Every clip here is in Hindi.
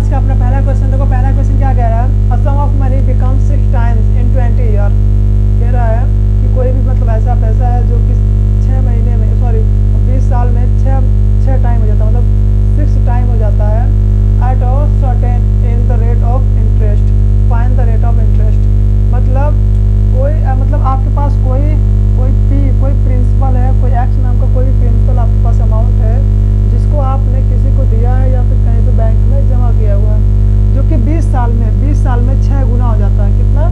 आज का अपना पहला क्वेश्चन देखो, पहला क्वेश्चन क्या कह रहा है, a sum of money become 6 times in 20 year. कह रहा है कि कोई भी मतलब ऐसा पैसा है जो कि 6 महीने में, सॉरी 20 साल में 6 टाइम हो जाता है, मतलब 6 टाइम हो जाता है। At a certain in the rate of interest, find the rate of interest. मतलब कोई मतलब आपके पास कोई प्रिंसिपल है, कोई एक्स नाम का कोई भी प्रिंसिपल आपके पास अमाउंट है जिसको आपने किसी को दिया है या फिर कहीं पे बैंक में जमा किया हुआ है, जो कि 20 साल में 6 गुना हो जाता है। कितना?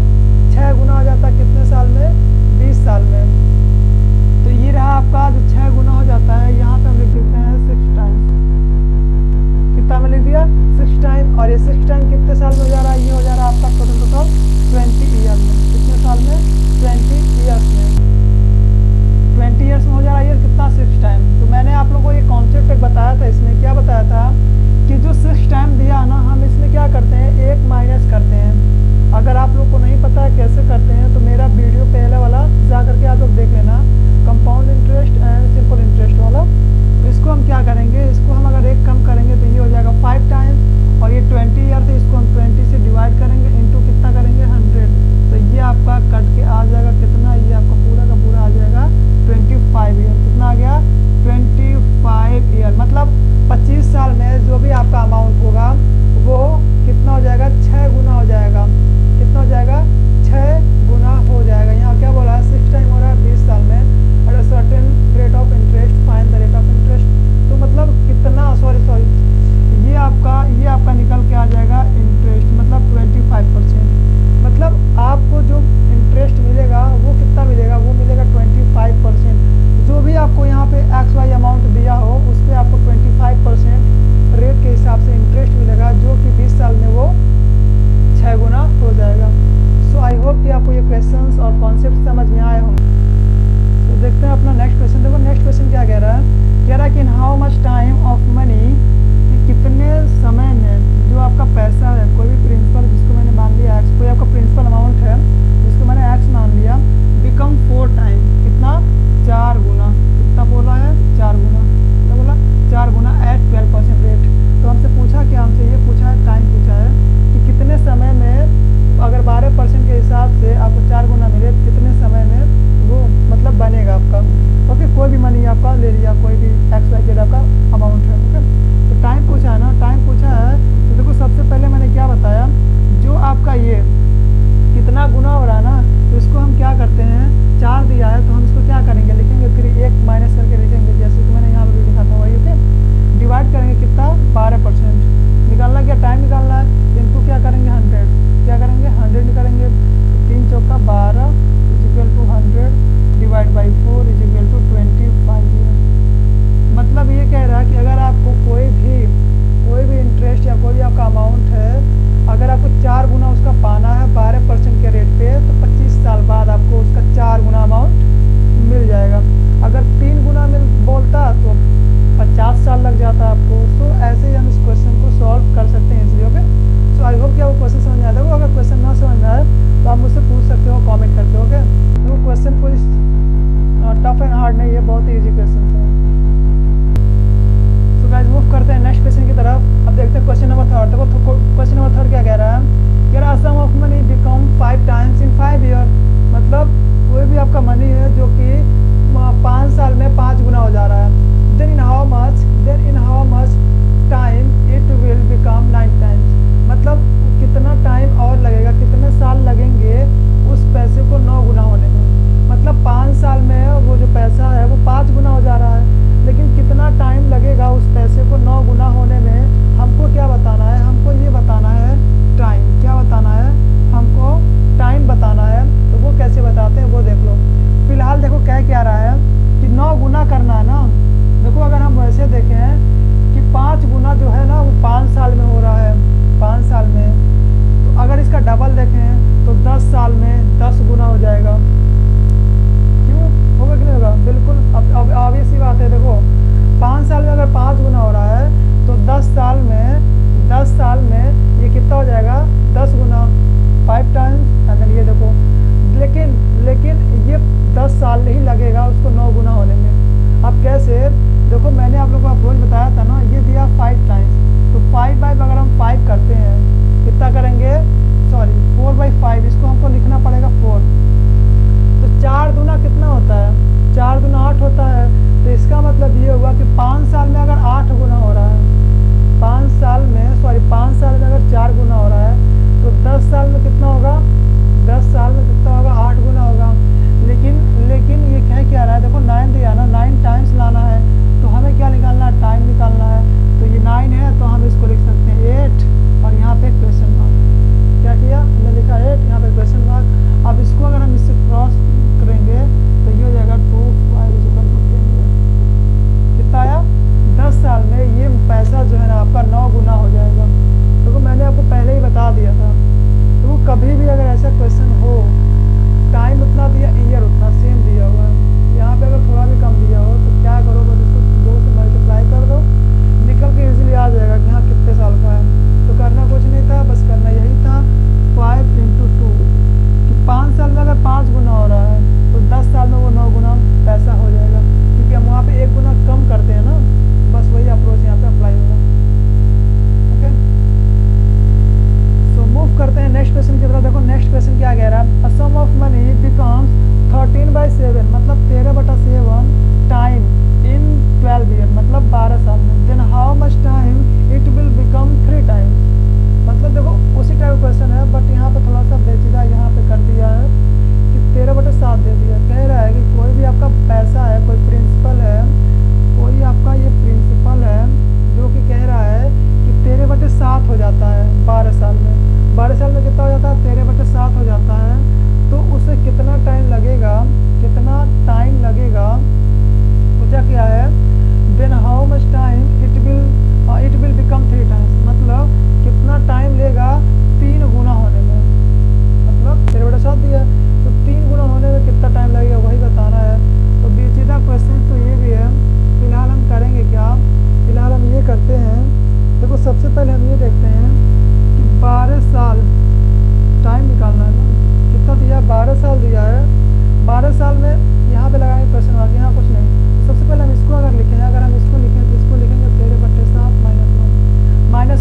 6 गुना हो जाता है। कितने साल में? 20 साल में। तो ये रहा आपका जो 6 गुना हो जाता है, यहाँ पे हम लिख देते हैं 6 टाइम्स। कितना में लिख दिया?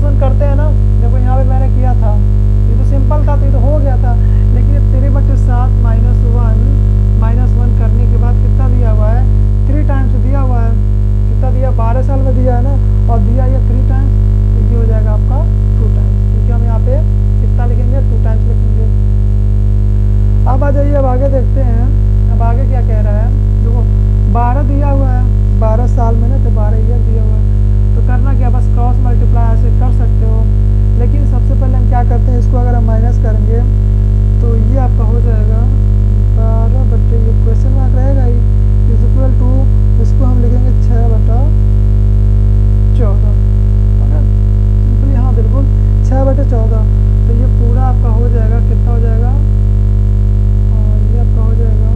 -1 करते हैं ना, देखो यहाँ पे मैंने किया था, ये तो सिंपल था तो ये तो हो गया था, लेकिन 3/7 -1 करने के बाद कितना दिया हुआ है, 3 टाइम्स दिया हुआ है, कितना दिया, 12 साल में दिया है ना, और दिया ये 3 टाइम्स, तो ये हो जाएगा आपका 2 टाइम्स, क्योंकि हम यहाँ पे कितना लिखेंगे, 2 टाइम्स लिखेंगे। अब आ जाइए, अब आगे देखते हैं, अब आगे क्या कह रहा है, देखो 12 दिया हुआ है, 12 साल में ना, तो 12 ईयर दिया हुआ है, तो करना क्या, बस क्रॉस मल्टीप्लाई ऐसे कर सकते हो, लेकिन सबसे पहले हम क्या करते हैं, इसको अगर हम माइनस करेंगे तो ये आपका हो जाएगा 12 बटे, ये क्वेश्चन मार्क रहेगा ही, इज इक्वल टू, इसको हम लिखेंगे 6/14, ओके सिंपली, हाँ बिल्कुल 6/14, तो ये पूरा आपका हो जाएगा, कितना हो जाएगा, ये आपका हो जाएगा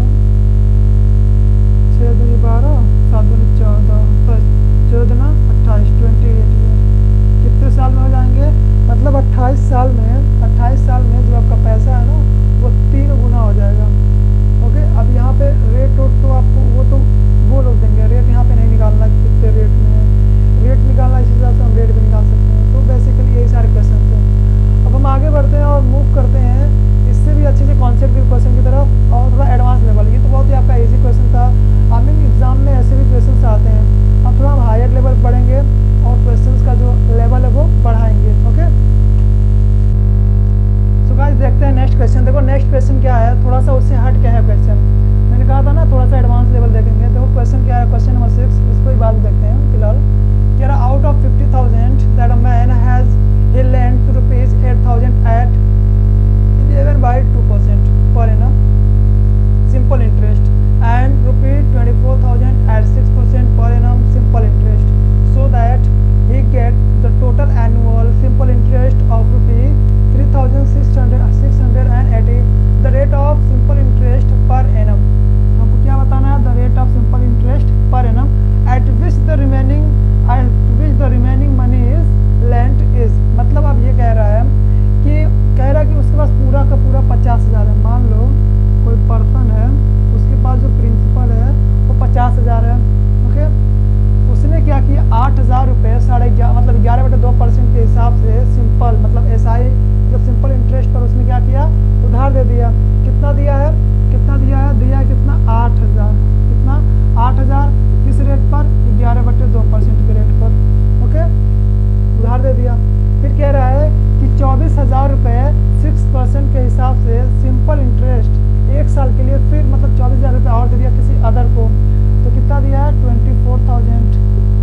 6 दूनी 12, 7 दूनी 14, 14 28, 28 ईयर, कितने साल में हो जाएंगे, मतलब 28 साल में, 28 साल में जो आपका पैसा है ना, वो 3 गुना हो जाएगा। ओके, अब यहाँ पे रेट तो आपको वो लोग देंगे, रेट यहाँ पे नहीं निकालना कितने रेट में है, रेट निकालना इस हिसाब से हम रेट भी निकाल सकते हैं। तो बेसिकली यही सारे क्वेश्चन हैं। अब हम आगे बढ़ते हैं और मूव करते हैं इससे भी अच्छे से कॉन्सेप्ट के क्वेश्चन की तरफ, और थोड़ा एडवांस लेवल। ये तो बहुत ही आपका इजी क्वेश्चन था, आई मीन एग्जाम में ऐसे भी क्वेश्चन आते हैं, अब थोड़ा हम हायर लेवल पढ़ेंगे और क्वेश्चन का जो लेवल है वो बढ़ाएंगे। ओके, सो गाइस देखते हैं नेक्स्ट क्वेश्चन। देखो नेक्स्ट क्वेश्चन क्या है, थोड़ा सा उससे हट के है क्वेश्चन, मैंने कहा था ना थोड़ा सा एडवांस लेवल देखेंगे। देखो क्वेश्चन क्या है, क्वेश्चन नंबर 6, इसको ही बाद में देखते हैं फिलहाल। कह रहा out of 50,000 that a man has he lent to rupees 8,000 at 11/2% per annum simple interest and rupees 24,000 at 6% per annum simple interest, so that he get the total annual simple interest of rupees 3,680. the rate of simple interest per annum, हमको क्या बताना है, the rate of simple interest per annum at which the remaining money is lent is, मतलब अब ये कह रहा है कि उसके पास पूरा का पूरा 50,000 है। मान लो कोई पर्सन है, उसके पास जो प्रिंसिपल है वो 50,000 है। ओके, उसने क्या किया, 8,000 रुपये 11.5 मतलब 11/2% के हिसाब से सिंपल मतलब SI जब सिंपल इंटरेस्ट पर उसने क्या किया, उधार दे दिया। कितना दिया है, दिया कितना 8,000, कितना 8,000 किस रेट पर, 11/2% के रेट पर। ओके, उधार दे दिया। फिर कह रहा है कि 24,000 रुपये 6% के हिसाब से सिंपल इंटरेस्ट 1 साल के लिए, फिर मतलब 24,000 रुपये और दे दिया किसी अदर को, तो कितना दिया है 24,000,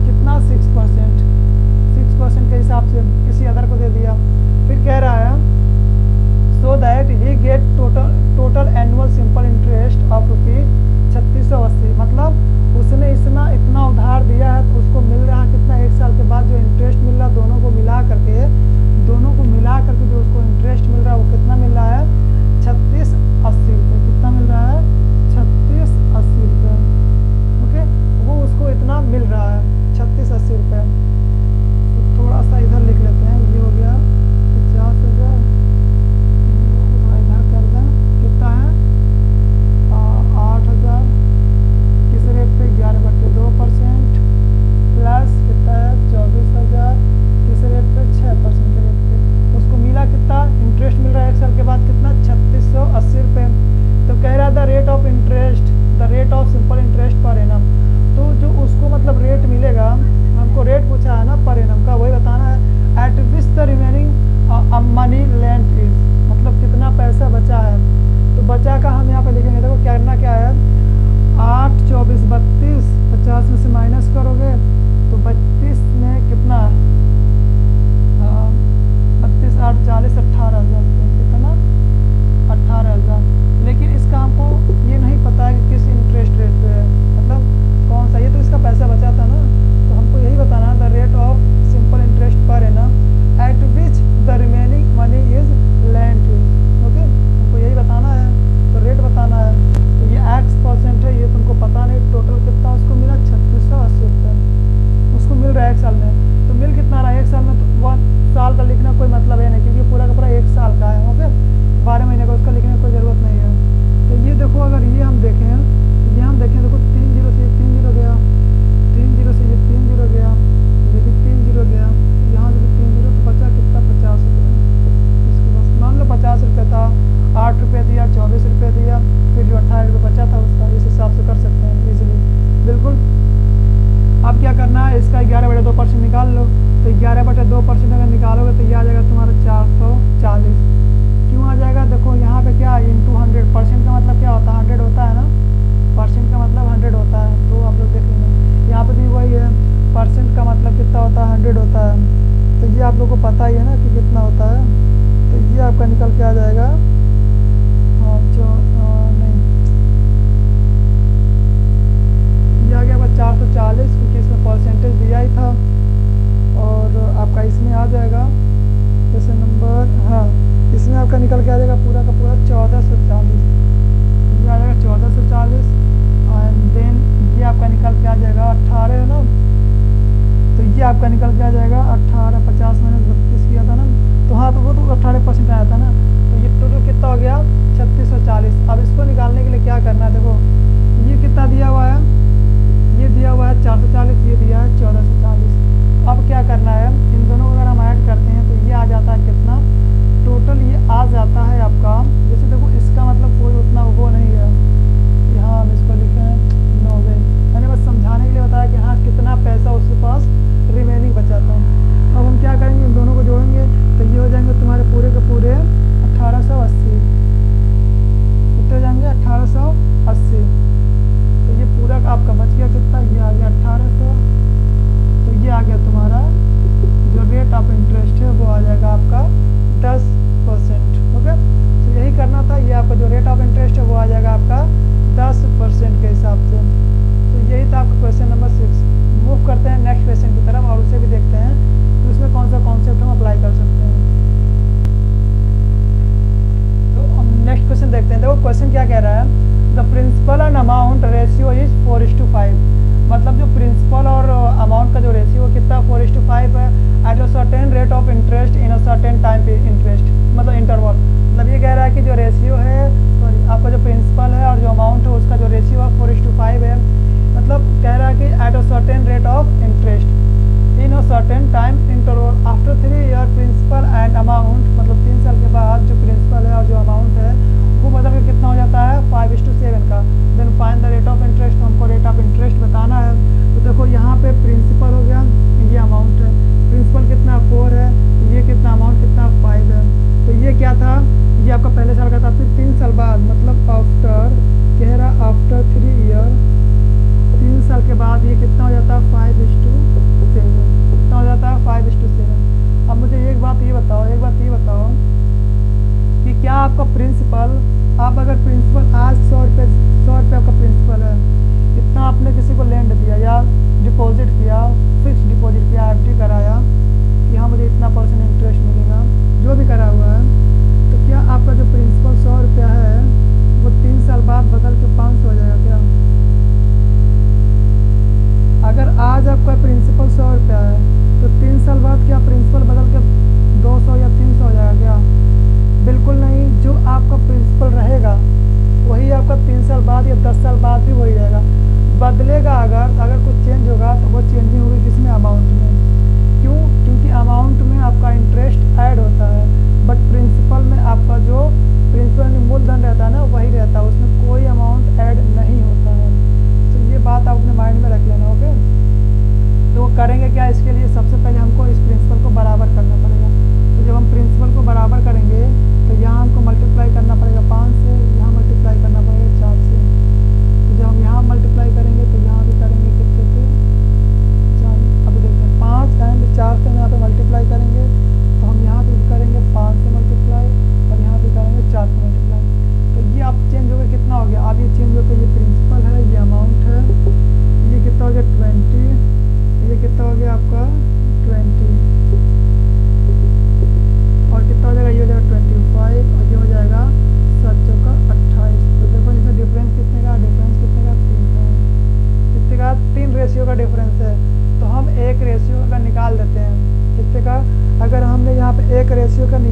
कितना 6% के हिसाब से किसी अदर को दे दिया। फिर कह रहा है so that he get total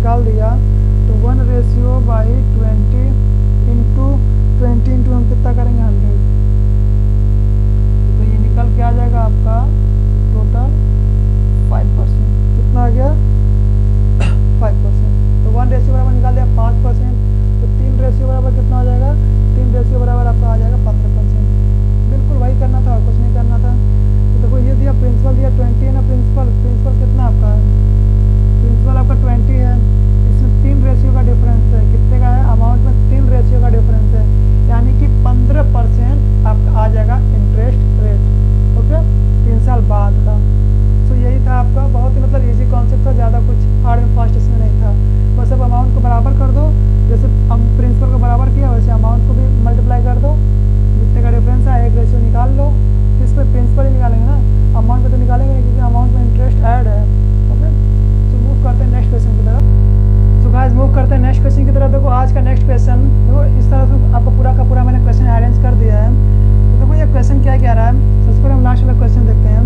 निकाल दिया तो 1/20 इंटू 20 इंटू हम कितना करेंगे 100, तो ये निकल के आ जाएगा आपका टोटल 5%। कितना आ गया 5%। तो 1 बराबर निकाल दिया 5%, तो 3 बराबर कितना हो जाएगा 3 बराबर आपका आ जाएगा 15%। बिल्कुल वही करना था और कुछ नहीं करना था। तो देखो ये दिया प्रिंसिपल दिया 20 है ना, प्रिंसिपल कितना आपका है, प्रिंसिपल आपका 20 है, इसमें 3 रेशियो का डिफरेंस है, कितने का है अमाउंट में 3 रेशियो का डिफरेंस है, यानी कि 15% आपका आ जाएगा इंटरेस्ट रेट। ओके 3 साल बाद का। तो यही था आपका, बहुत ही मतलब इजी कॉन्सेप्ट था, ज़्यादा कुछ हार्ड एंड फास्ट इसमें नहीं था। बस अब अमाउंट को बराबर कर दो, जैसे हम प्रिंसिपल को बराबर किया वैसे अमाउंट को भी मल्टीप्लाई कर दो, जितने का डिफरेंस है एक रेशियो निकाल लो। इस पर प्रिंसिपल ही निकालेंगे ना, अमाउंट पे तो निकालेंगे नहीं क्योंकि अमाउंट में इंटरेस्ट ऐड है। ओके तो मूव करते हैं नेक्स्ट क्वेश्चन की तरफ। सो गाइस मूव करते हैं नेक्स्ट क्वेश्चन की तरफ। देखो आज का नेक्स्ट क्वेश्चन देखो इस तरह से आपको पूरा का पूरा मैंने क्वेश्चन अरेंज कर दिया है। तो देखो ये क्वेश्चन क्या कह रहा है, सबसे पहले हम लास्ट वाला क्वेश्चन देखते हैं।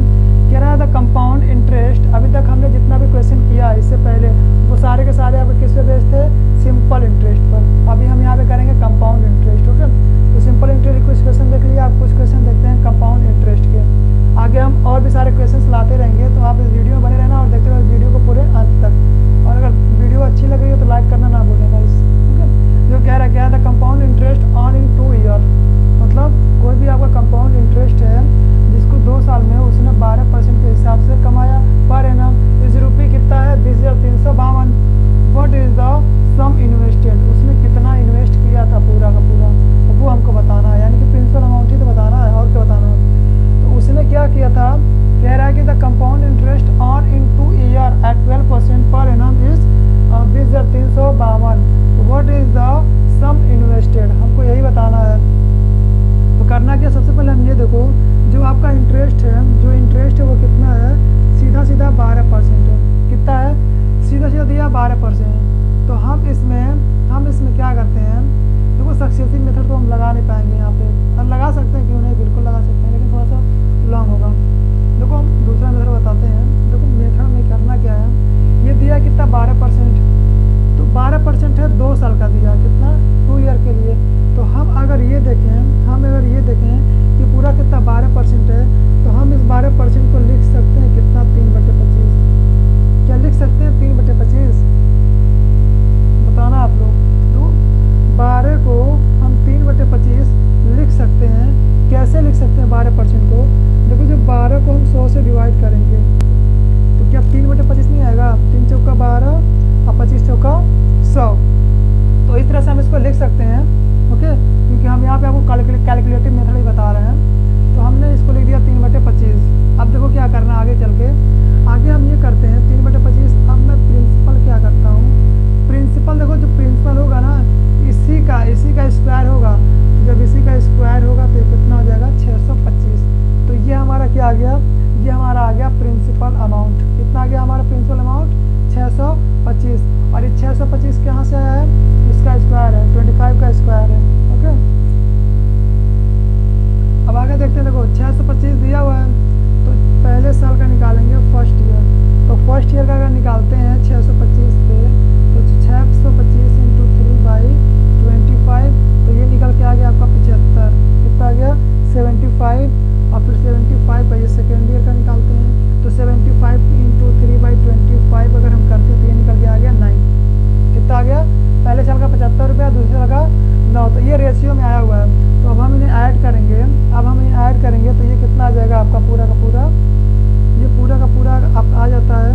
कह रहा है द कंपाउंड इंटरेस्ट, अभी तक हमने जितना भी क्वेश्चन किया इससे पहले वो सारे के सारे आपके किस पे बेस्ड थे, सिंपल इंटरेस्ट पर। अभी हम यहाँ पे करेंगे कंपाउंड इंटरेस्ट। ओके तो सिंपल इंटरेस्ट कुछ क्वेश्चन देख लिए, आप कुछ क्वेश्चन देखते हैं कंपाउंड इंटरेस्ट के। आगे हम और भी सारे क्वेश्चन लाते रहेंगे, तो आप इस वीडियो में बने रहना और देखते रहो वीडियो को पूरे अंत तक। और अगर वीडियो अच्छी लग रही है तो लाइक करना ना भूलें गाइस। ओके जो कह रहा है the compound interest on in 2 year, मतलब कोई भी आपका कंपाउंड इंटरेस्ट है जिसको 2 साल में उसने 12% के हिसाब से कमाया पर एनम, इस रुपये कितना है 20,352। What is the sum invested, उसने कितना इन्वेस्ट किया था पूरा का पूरा, तो वो हमको बताना है, यानी कि प्रिंसिपल अमाउंट ही तो बताना है और क्या बताना है। तो उसने क्या किया था, कह रहा है कि the compound interest on in 2 year at 12% per annum is 20,352। What is the sum invested, हमको यही बताना है। तो करना क्या, सबसे पहले हम ये देखो जो आपका इंटरेस्ट है, जो इंटरेस्ट है वो कितना है, सीधा सीधा 12% है। कितना है, सीधा सीधा दिया 12%। तो हम इसमें क्या करते हैं, देखो सक्सेसिव मेथड तो हम लगा नहीं पाएंगे यहाँ पे, और लगा सकते हैं क्यों नहीं, बिल्कुल लगा सकते हैं, लेकिन थोड़ा सा लॉन्ग होगा। देखो हम दूसरा मेथड बताते हैं। देखो मेथड में करना क्या है, ये दिया कितना 12%, तो 12% है 2 साल का दिया, कितना 2 ईयर के लिए। तो हम अगर ये देखें कि पूरा कितना 12% है, तो हम इस 12% को लिख सकते हैं कितना 3/25। क्या लिख सकते हैं 3/25, बताना आप लोग। तो 12 को हम 3/25 लिख सकते हैं। कैसे लिख सकते हैं 12% को, देखो जो 12 को हम 100 से डिवाइड करेंगे तो क्या 3/25 नहीं आएगा, 3 चौका 12 और 25 चौका 100। तो इस तरह से हम इसको लिख सकते हैं। ओके क्योंकि हम यहाँ पे आपको कैलकुलेटिव मेथड ही बता रहे हैं, तो हमने इसको लिख दिया 3/25। अब देखो क्या करना है आगे चल के, आगे हम ये करते हैं 3/25। अब मैं प्रिंसिपल क्या करता हूँ, प्रिंसिपल देखो जो प्रिंसिपल होगा ना इसी का स्क्वायर होगा, तो जब इसी का स्क्वायर होगा तो कितना हो जाएगा 625। तो ये हमारा क्या आ गया, ये हमारा आ गया प्रिंसिपल अमाउंट। कितना आ गया हमारा प्रिंसिपल अमाउंट 625। और ये 625 कहाँ से आया है, इसका स्क्वायर है, 25 का स्क्वायर है। ओके अब आगे देखते हैं। देखो 625 दिया हुआ है, तो पहले साल का निकालेंगे फर्स्ट ईयर। तो फर्स्ट ईयर का अगर निकालते हैं 625 पे, तो 625 इंटू 3/25, तो ये निकल के आ गया आपका 75। कितना आ गया 75। और फिर 75 का ये सेकेंड ईयर का निकालते हैं, तो 75 इंटू 3/25 अगर हम करते हैं तो ये निकल के आ गया 9। कितना आ गया, पहले साल का 75 रुपया, दूसरे साल का 9। तो ये रेशियो में आया हुआ है। तो अब हम इन्हें ऐड करेंगे, तो ये कितना आ जाएगा आपका पूरा का पूरा, ये पूरा का पूरा आप आ जाता है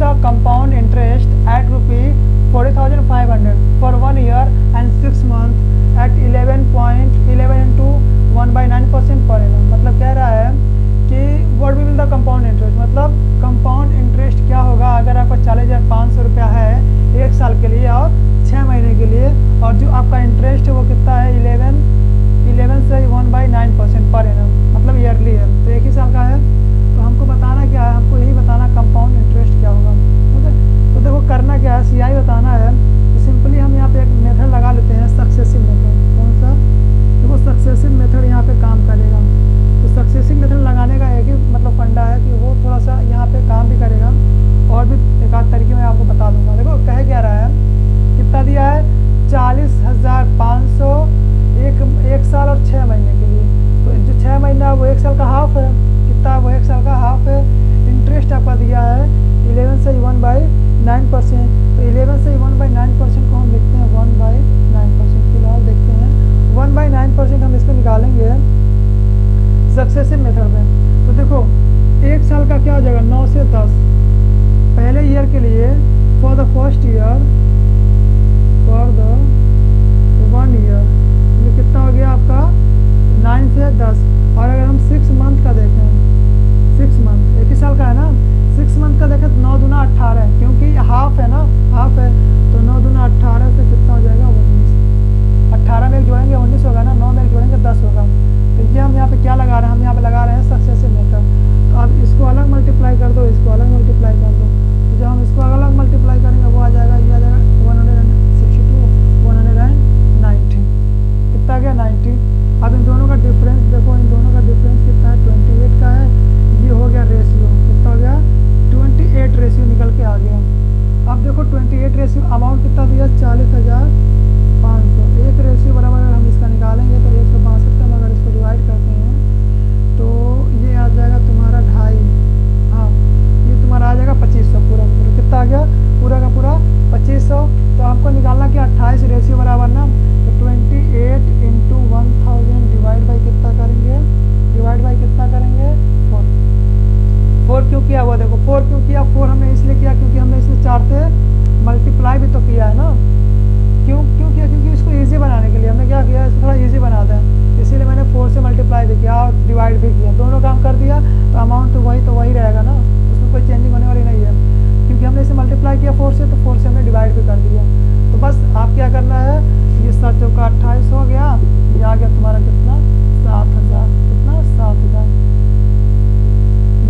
the compound interest at ₹40,500 for 1 year and 6 month at 11.11 into 1/9% per annum. मतलब कह रहा है कि what will the compound interest, मतलब कंपाउंड इंटरेस्ट क्या होगा अगर आपका 40,500 रुपया है 1 साल के लिए और 6 महीने के लिए, और जो आपका इंटरेस्ट है वो कितना है 11 से 1/9% पर एनम, मतलब ईयरली है, तो 1 ही साल का है। तो हमको बताना क्या है, हमको यही बताना कंपाउंड इंटरेस्ट क्या होगा। ओके, तो देखो करना क्या है, सीआई बताना है। तो सिंपली हम यहाँ पे एक मेथड लगा लेते हैं, सक्सेसिव मेथड। कौन सा? देखो सक्सेसिव मेथड यहाँ पे काम करेगा। तो सक्सेसिव मेथड लगाने का एक ही मतलब फंडा है कि वो थोड़ा सा यहाँ पे काम भी करेगा, और भी एक आध तरीके में आपको बता दूंगा। देखो कह क्या रहा है, कितना दिया है 40,500 एक साल और 6 महीने के लिए। तो जो 6 महीना वो 1 साल का हाफ है, कितना वो 1 साल का हाफ है। इंटरेस्ट आपका दिया है 11 से 1/9%। तो 11 से 1/9% को हम लिखते हैं 1/9%। फिलहाल देखते हैं 1/9% हम इसको निकालेंगे सक्सेसिव मेथड में। तो देखो 1 साल का क्या हो जाएगा 9 से 10 पहले ईयर के लिए, for the first year, for the 1 year, ये कितना हो गया आपका 9 से 10। और अगर हम 6 मंथ का देखें, 6 मंथ 1 ही साल का है ना, 6 मंथ का देखें तो 9 दूना 18 है, क्योंकि हाफ है ना, हाफ है, तो 9 दूना 18 से कितना हो जाएगा 19। 18 में एक जोड़ेंगे 19 होगा ना, 9 में एक जोड़ेंगे 10 होगा। तो ये हम यहाँ पे क्या लगा रहे हैं, हम यहाँ पे लगा रहे हैं सक्सेसिव मेथड। तो अब इसको अलग मल्टीप्लाई कर दो, इसको अलग मल्टीप्लाई कर दो, तो जब हम इसको अलग मल्टीप्लाई करेंगे वो आ जाएगा, ये आ जाएगा 162 190, कितना आ गया 90। अब इन दोनों का डिफरेंस देखो, इन दोनों का डिफरेंस कितना है 28 का है। ये हो गया रेशियो, कितना हो गया 28 रेशियो निकल के आ गया। अब देखो 28 रेशियो अमाउंट कितना दिया 40,500, एक रेशियो बराबर अगर हम इसका निकालेंगे तो 162 का, अगर इसको डिवाइड करते हैं तो ये आ जाएगा तुम्हारा 2.5, हाँ ये तुम्हारा आ जाएगा 2500 पूरा का पूरा। कितना आ गया पूरा का पूरा 2500। तो आपको निकालना क्या 28 रेशियो बराबर ना, तो 28 इंटू 1000 डिवाइड बाई कितना करेंगे, डिवाइड बाई कितना करेंगे 4 क्यों किया हुआ, देखो 4 क्यों किया, 4 हमने इसलिए किया क्योंकि हमने इसमें 4 से मल्टीप्लाई भी तो किया है ना। क्यों क्यों किया, क्योंकि इसको इजी बनाने के लिए हमने क्या किया, इसको थोड़ा इजी बना दें, इसीलिए मैंने 4 से मल्टीप्लाई भी किया और डिवाइड भी किया, दोनों काम कर दिया। तो अमाउंट तो वही रहेगा ना, उसमें कोई चेंजिंग होने वाली नहीं है, क्योंकि हमने इसे मल्टीप्लाई किया 4 से, तो 4 से हमने डिवाइड भी कर दिया। तो बस आप क्या करना है, ये 7 चौका 28 हो गया, ये आ गया तुम्हारा कितना 7,000, कितना 7,000।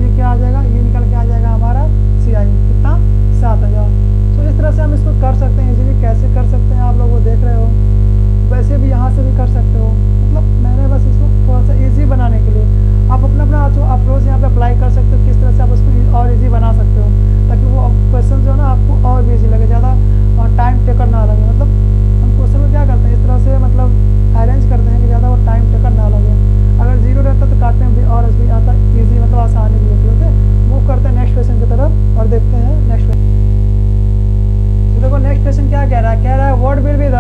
ये क्या आ जाएगा, ये निकल के आ जाएगा हमारा सीआई कितना 7,000। तो इस तरह से हम इसको कर सकते हैं इजीली। कैसे कर सकते हैं आप लोग वो देख रहे हो, वैसे भी यहाँ से भी कर सकते हो। मतलब मैंने बस इसको थोड़ा सा इजी बनाने के लिए आप अपना अप्रोच यहाँ पे अप्लाई कर सकते हो, किस तरह से आप उसको और इजी बना सकते हो, ताकि वो क्वेश्चन जो है ना आपको और भी इजी लगे, ज़्यादा टाइम टेकर ना लगे। मतलब हम क्वेश्चन में क्या करते हैं, इस तरह से मतलब अरेंज करते हैं कि ज़्यादा वो टाइम टेकर ना लगे। अगर 0 रहता तो काटने में भी और भी आता ईजी, मतलब आसानी भी होती है। ओके, मूव करते हैं नेक्स्ट क्वेश्चन की तरफ और देखते हैं नेक्स्ट क्वेश्चन। तो देखो नेक्स्ट क्वेश्चन क्या कह रहा है, what will be the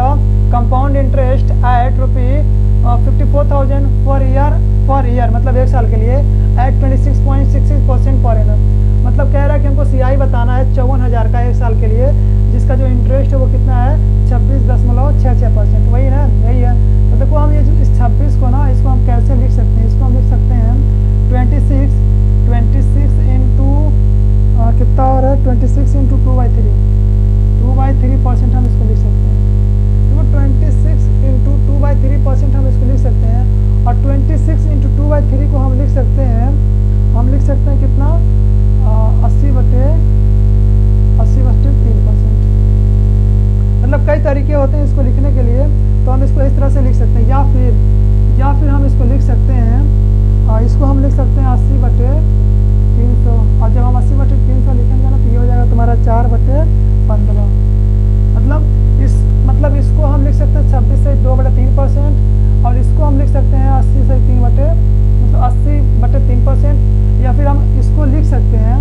compound interest eight ₹54,000 for year, मतलब 1 साल के लिए एट 26.66% पर एनम। मतलब कह रहा है कि हमको सीआई बताना है 54,000 का 1 साल के लिए, जिसका जो इंटरेस्ट है वो कितना है 26.66%, वही ना, यही है। तो देखो हम ये जो इस 26 को ना, इसको हम कैसे लिख सकते हैं, इसको हम लिख सकते हैं 26 इंटू कितना हो रहा है 26 इंटू 2/3% हम इसको लिख सकते हैं। देखो 26 इंटू 2/3% हम इसको लिख सकते हैं, और 26 इंटू 2/3 को हम लिख सकते हैं कितना 80/3%। मतलब कई तरीके होते हैं इसको लिखने के लिए, तो हम इसको इस तरह से लिख सकते हैं, या फिर हम इसको लिख सकते हैं, इसको हम लिख सकते हैं 80/300। और जब हम 80/300 लिखेंगे ना तो ये हो जाएगा तुम्हारा 4/15। मतलब इसको हम लिख सकते हैं 26 से 2/3%, और इसको हम लिख सकते हैं 80 से 80/3%। या फिर हम इसको लिख सकते हैं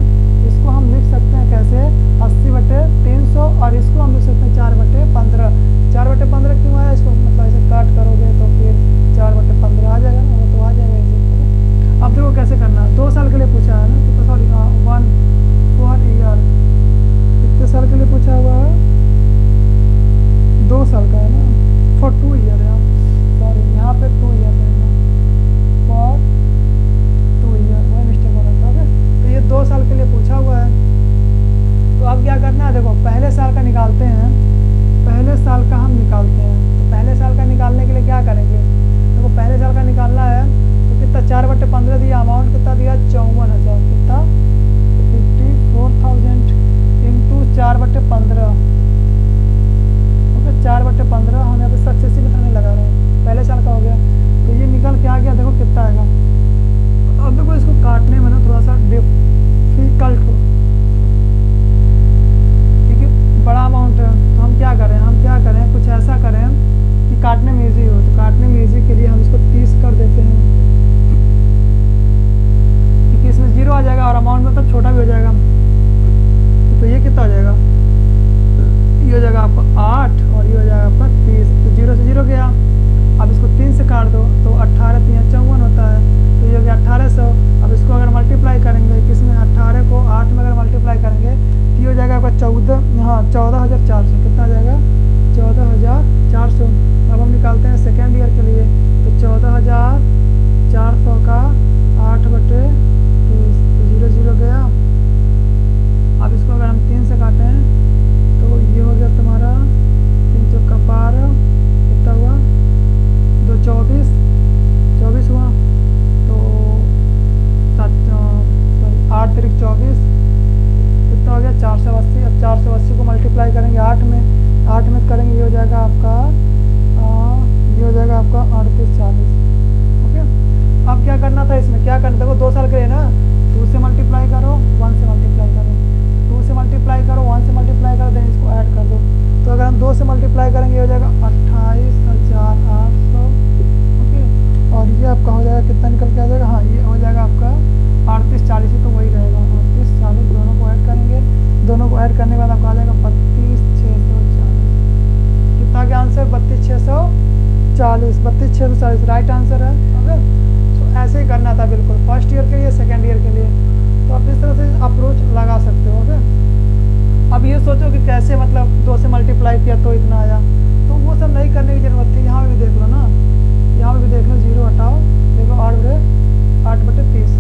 कैसे 80/300, और इसको हम लिख सकते हैं 4/15। 4/15 क्यों आया, इसको मतलब ऐसे काट करोगे तो फिर 4/15 आ जाएगा ना, वो तो आ जाएगा ऐसे। अब देखो कैसे करना है, 2 साल के लिए पूछा है ना, तो सॉरी 1 4 ईयर। निकालते हैं। तो पहले साल का निकालने के लिए क्या करेंगे, देखो पहले साल का निकालना है तो कितना 4/15 दिया, अमाउंट कितना दिया 54,000, कितना 54,000 इंटू 4/15, ओके 4/15 हम यहाँ पे सक्सेसिव मेथड में लगा रहे हैं, पहले साल का हो गया। तो ये निकल के आ गया, देखो कितना आएगा। अब देखो इसको काटने में ना थोड़ा सा डिफिकल्ट हो, क्योंकि बड़ा अमाउंट है। तो हम क्या करें, कुछ ऐसा करें कि काटने में ईजी हो। तो काटने में ईजी के लिए हम इसको 30 कर देते हैं, क्योंकि इसमें 0 आ जाएगा और अमाउंट मतलब छोटा भी हो जाएगा। तो ये कितना हो जाएगा, ये हो जाएगा आपका 8 और ये हो जाएगा आपका 30। तो 0 से 0 गया। अब इसको 3 से काट दो तो 18 3 54 होता है, तो ये हो गया 1800। अब इसको अगर मल्टीप्लाई करेंगे किसमें, 18 को 8 में अगर मल्टीप्लाई करेंगे तो ये हो जाएगा आपका 14,400। कितना आ जाएगा 14,400। अब हम निकालते हैं सेकेंड ईयर के लिए। तो 14,400 का 8/30, तो 0 0 गया। अब इसको अगर हम 3 से काटें तो ये हो गया तुम्हारा 3 चौका 12, कितना हुआ 2 24 हुआ। तो 8 3 24, कितना हो गया 480। अब 480 को मल्टीप्लाई करेंगे 8 में करेंगे, ये हो जाएगा आपका 38 40। ओके, अब क्या करना था इसमें, क्या करना, देखो 2 साल के लिए ना, 2 से मल्टीप्लाई करो 1 से मल्टीप्लाई करो, 2 से मल्टीप्लाई करो 1 से मल्टीप्लाई करो, देन इसको ऐड कर दो। तो अगर हम 2 से मल्टीप्लाई करेंगे ये हो जाएगा 28,800। ओके, और ये आपका हो जाएगा कितना निकल के आ जाएगा, हाँ ये हो जाएगा आपका 38 40, तो वही रहेगा 38 40। दोनों को ऐड करेंगे, दोनों को ऐड करने के बाद आपका आ जाएगा 32,640। कितना क्या आंसर 32,640, 32,640 राइट आंसर है। ओके, तो ऐसे ही करना था बिल्कुल फर्स्ट ईयर के लिए, सेकेंड ईयर के लिए। तो आप इस तरह से अप्रोच लगा सकते हो। ओके, अब ये सोचो कि कैसे मतलब 2 से मल्टीप्लाई किया तो इतना आया, तो वो सब नहीं करने की ज़रूरत थी। यहाँ भी देख लो ना, यहाँ भी देख लो, 0 हटाओ, देखो 8/30